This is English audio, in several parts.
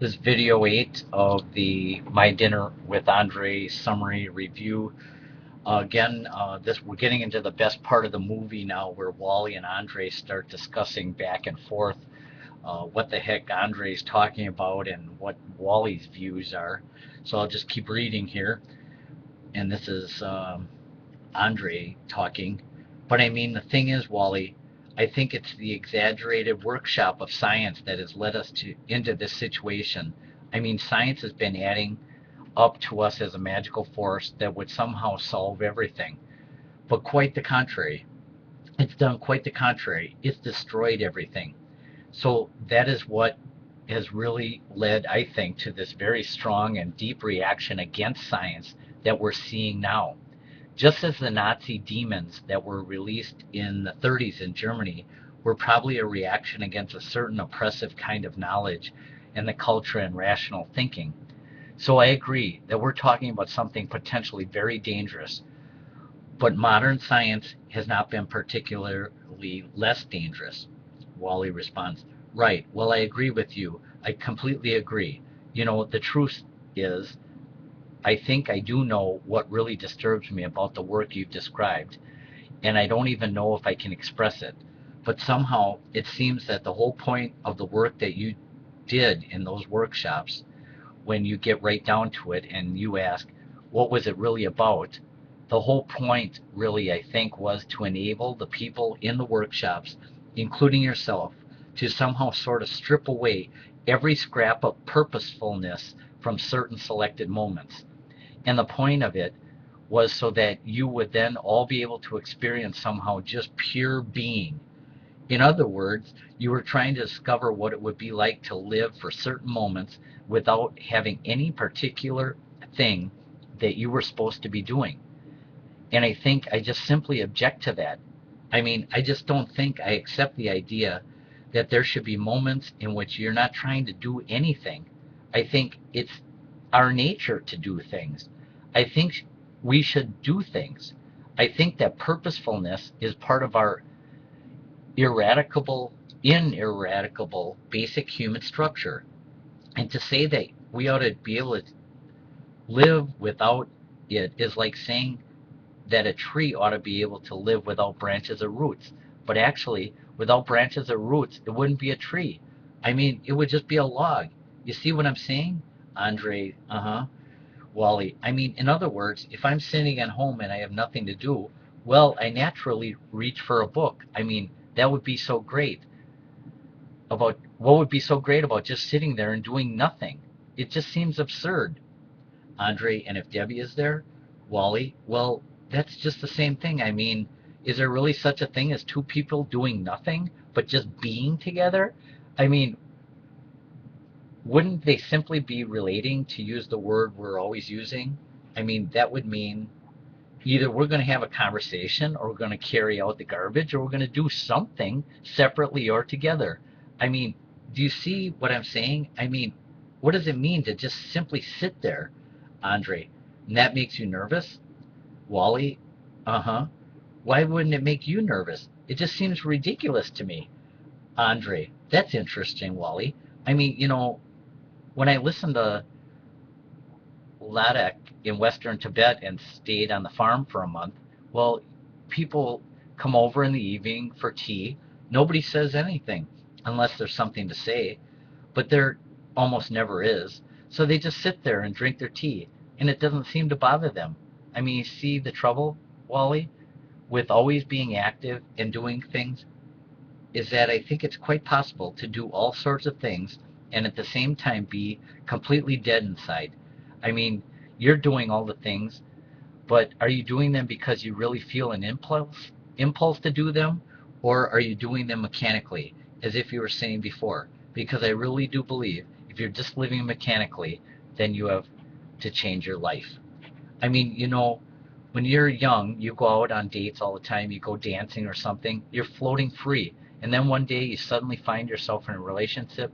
This is video 8 of the My Dinner with Andre summary review. We're getting into the best part of the movie now, where Wally and Andre start discussing back and forth what the heck Andre's talking about and what Wally's views are. So I'll just keep reading here, and this is Andre talking. But I mean, the thing is, Wally, I think it's the exaggerated workshop of science that has led us into this situation. I mean, science has been adding up to us as a magical force that would somehow solve everything. But quite the contrary. It's done quite the contrary. It's destroyed everything. So that is what has really led, I think, to this very strong and deep reaction against science that we're seeing now. Just as the Nazi demons that were released in the 30s in Germany were probably a reaction against a certain oppressive kind of knowledge and the culture and rational thinking. So I agree that we're talking about something potentially very dangerous, but modern science has not been particularly less dangerous. Wally responds, right, well, I agree with you. I completely agree. You know, the truth is, I think I do know what really disturbs me about the work you've described, and I don't even know if I can express it. But somehow it seems that the whole point of the work that you did in those workshops, when you get right down to it and you ask, what was it really about? The whole point, really, I think, was to enable the people in the workshops, including yourself, to somehow sort of strip away every scrap of purposefulness from certain selected moments. And the point of it was so that you would then all be able to experience somehow just pure being. In other words, you were trying to discover what it would be like to live for certain moments without having any particular thing that you were supposed to be doing. And I think I just simply object to that. I mean, I just don't think I accept the idea that there should be moments in which you're not trying to do anything. I think it's our nature to do things. I think we should do things. I think that purposefulness is part of our eradicable, ineradicable basic human structure. And to say that we ought to be able to live without it is like saying that a tree ought to be able to live without branches or roots. But actually, without branches or roots, it wouldn't be a tree. I mean, it would just be a log. You see what I'm saying? Andre, Wally. I mean, in other words, if I'm sitting at home and I have nothing to do, well, I naturally reach for a book. I mean, that would be so great. What would be so great about just sitting there and doing nothing? It just seems absurd. Andre, and if Debbie is there, Wally, well, that's just the same thing. I mean, is there really such a thing as two people doing nothing but just being together? I mean, wouldn't they simply be relating, to use the word we're always using? I mean, that would mean either we're going to have a conversation or we're going to carry out the garbage or we're going to do something separately or together. I mean, do you see what I'm saying? I mean, what does it mean to just simply sit there, Andre? And that makes you nervous? Wally? Uh huh. Why wouldn't it make you nervous? It just seems ridiculous to me. Andre, that's interesting, Wally. I mean, when I listened to Ladakh in western Tibet and stayed on the farm for a month, well, people come over in the evening for tea. Nobody says anything unless there's something to say, but there almost never is. So they just sit there and drink their tea, and it doesn't seem to bother them. I mean, you see the trouble, Wally, with always being active and doing things, is that I think it's quite possible to do all sorts of things and at the same time be completely dead inside. I mean, you're doing all the things, but are you doing them because you really feel an impulse to do them, or are you doing them mechanically, as if you were saying before? Because I really do believe if you're just living mechanically, then you have to change your life. I mean, when you're young, you go out on dates all the time, you go dancing or something, you're floating free. And then one day you suddenly find yourself in a relationship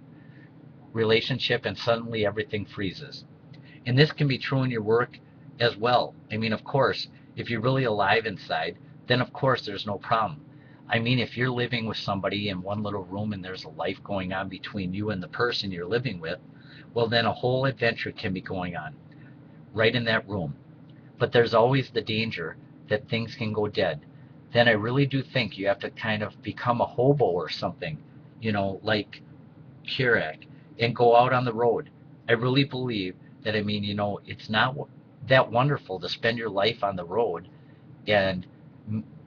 and suddenly everything freezes. And this can be true in your work as well. I mean, of course, if you're really alive inside, then of course there's no problem. I mean, if you're living with somebody in one little room and there's a life going on between you and the person you're living with, well, then a whole adventure can be going on right in that room. But there's always the danger that things can go dead. Then I really do think you have to kind of become a hobo or something, like Kirak, and go out on the road. I really believe that, I mean, it's not that wonderful to spend your life on the road, and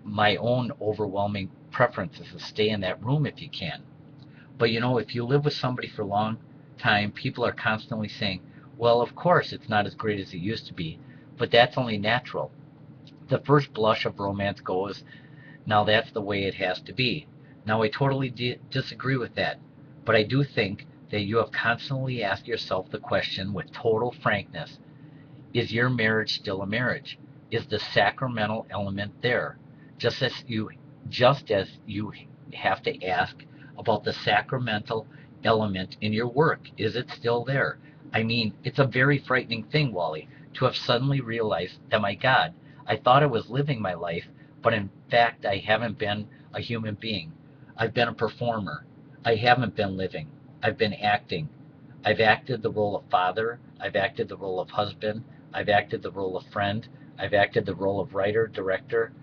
my own overwhelming preference is to stay in that room if you can. But if you live with somebody for a long time, people are constantly saying, well, of course it's not as great as it used to be, but that's only natural. The first blush of romance goes, now that's the way it has to be. Now I totally disagree with that, but I do think that you have constantly asked yourself the question with total frankness, is your marriage still a marriage? Is the sacramental element there? Just as you just as you have to ask about the sacramental element in your work. Is it still there? I mean, it's a very frightening thing, Wally, to have suddenly realized that, my God, I thought I was living my life, but in fact I haven't been a human being. I've been a performer. I haven't been living. I've been acting. I've acted the role of father. I've acted the role of husband. I've acted the role of friend. I've acted the role of writer, director,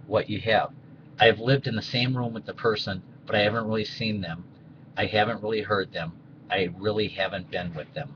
what you have. I've lived in the same room with the person, but I haven't really seen them. I haven't really heard them. I really haven't been with them.